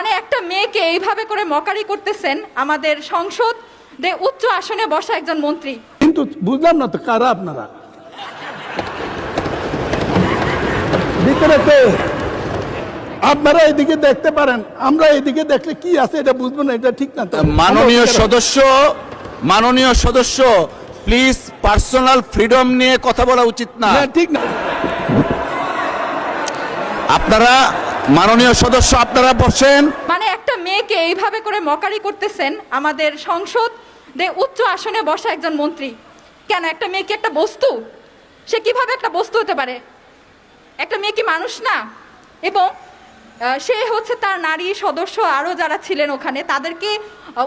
মানে একটা মেয়েকে এইভাবে করে মকারি করতেছেন আমাদের সংসদে উচ্চ আসনে বসা একজন মন্ত্রী। কিন্তু বুঝলাম না তো কারা আপনারা ভিতরে কে? আপনারা এদিকে দেখতে পারেন, আমরা এদিকে দেখলে কি আছে এটা বুঝবো না, এটা ঠিক না তো। মাননীয় সদস্য প্লিজ পার্সোনাল ফ্রিডম নিয়ে কথা বলা উচিত না। ঠিক না। আপনারা মাননীয় সদস্য আপনারা বসেন। মানে একটা মেয়েকে এইভাবে করে মকারি করতেছেন আমাদের সংসদে উচ্চ আসনে বসা একজন মন্ত্রী। কেন একটা মেয়ে কি একটা বস্তু? সে কিভাবে একটা বস্তু হতে পারে? একটা মেয়ে কি মানুষ না? এবং সে হচ্ছে তার নারী সদস্য আরও যারা ছিলেন ওখানে তাদেরকে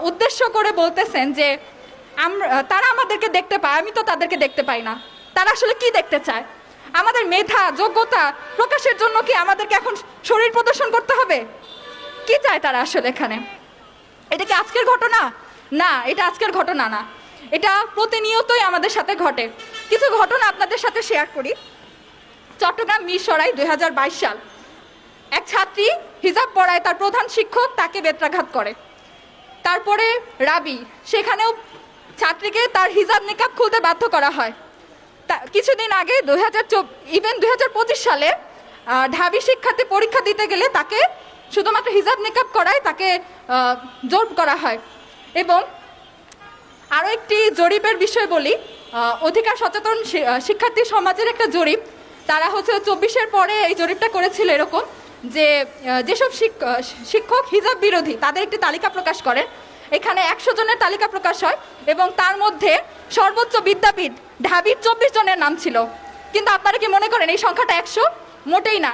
উদ্দেশ্য করে বলতেছেন যে তারা আমাদেরকে দেখতে পায়, আমি তো তাদেরকে দেখতে পাই না। তারা আসলে কি দেখতে চায়? আমাদের মেধা যোগ্যতা প্রকাশের জন্য কি আমাদেরকে এখন শরীর প্রদর্শন করতে হবে? কি চায় তারা আসলে এখানে? এটা কি আজকের ঘটনা? না, এটা আজকের ঘটনা না, এটা প্রতিনিয়তই আমাদের সাথে ঘটে। কিছু ঘটনা আপনাদের সাথে শেয়ার করি। চট্টগ্রাম মিরসরাই 2022 সাল, এক ছাত্রী হিজাব পরায় তার প্রধান শিক্ষক তাকে বেত্রাঘাত করে। তারপরে রাবি, সেখানেও ছাত্রীকে তার হিজাব নিকাব খুলতে বাধ্য করা হয়। কিছুদিন আগে 2025 সালে ঢাবি শিক্ষার্থী পরীক্ষা দিতে গেলে তাকে শুধুমাত্র হিজাব নিকাব করায় তাকে জোর করা হয়। এবং আরও একটি জরিপের বিষয় বলি, অধিকার সচেতন শিক্ষার্থী সমাজের একটা জরিপ। তারা হচ্ছে 24-এর পরে এই জরিপটা করেছিল এরকম যে যেসব শিক্ষক হিজাব বিরোধী তাদের একটি তালিকা প্রকাশ করেন। এখানে 100 জনের তালিকা প্রকাশ হয় এবং তার মধ্যে সর্বোচ্চ বিদ্যাপীঠ ঢাবির 24 জনের নাম ছিল। কিন্তু আপনারা কি মনে করেন এই সংখ্যাটা 100? মোটেই না।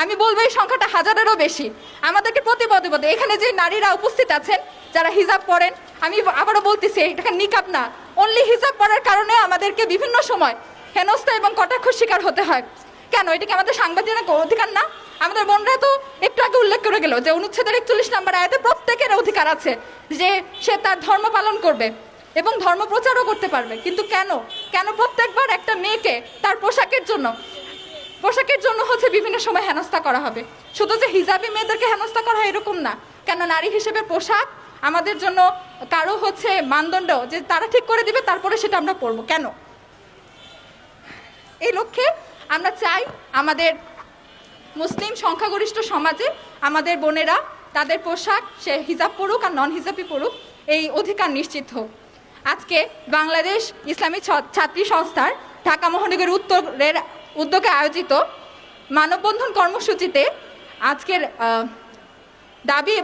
আমি বলবো এই সংখ্যাটা হাজারেরও বেশি। আমাদেরকে প্রতিপদে এখানে যে নারীরা উপস্থিত আছেন যারা হিজাব পরেন, আমি আবারও বলতেছি এটা নিকাব না, অনলি হিজাব পরার কারণে আমাদেরকে বিভিন্ন সময় হেনস্থা এবং কটাক্ষ শিকার হতে হয়। কেন? এটা কি আমাদের সাংবিধানিক অধিকার না? আমাদের বোনরা তো একটু আগে উল্লেখ করে গেল যে অনুচ্ছেদের 41 নম্বর আয়াতে প্রত্যেকের অধিকার আছে যে সে তার ধর্ম পালন করবে এবং ধর্ম প্রচারও করতে পারবে। কিন্তু কেন প্রত্যেকবার একটা মেয়েকে তার পোশাকের জন্য হচ্ছে বিভিন্ন সময় হেনস্থা করা হবে? শুধু যে হিজাবি মেয়েদেরকে হেনস্থা করা হয় এরকম না। কেন নারী হিসেবে পোশাক আমাদের জন্য কারো হচ্ছে মানদণ্ড যে তারা ঠিক করে দিবে তারপরে সেটা আমরা পরবো? কেন? এই লক্ষ্যে আমরা চাই আমাদের মুসলিম সংখ্যাগরিষ্ঠ সমাজে আমাদের বোনেরা তাদের পোশাক সে হিজাব পড়ুক আর নন হিজাবি পড়ুক, এই অধিকার নিশ্চিত হোক। আজকে বাংলাদেশ ইসলামী ছাত্রী সংস্থার ঢাকা মহানগর উত্তরের উদ্যোগে আয়োজিত মানববন্ধন কর্মসূচিতে আজকের দাবি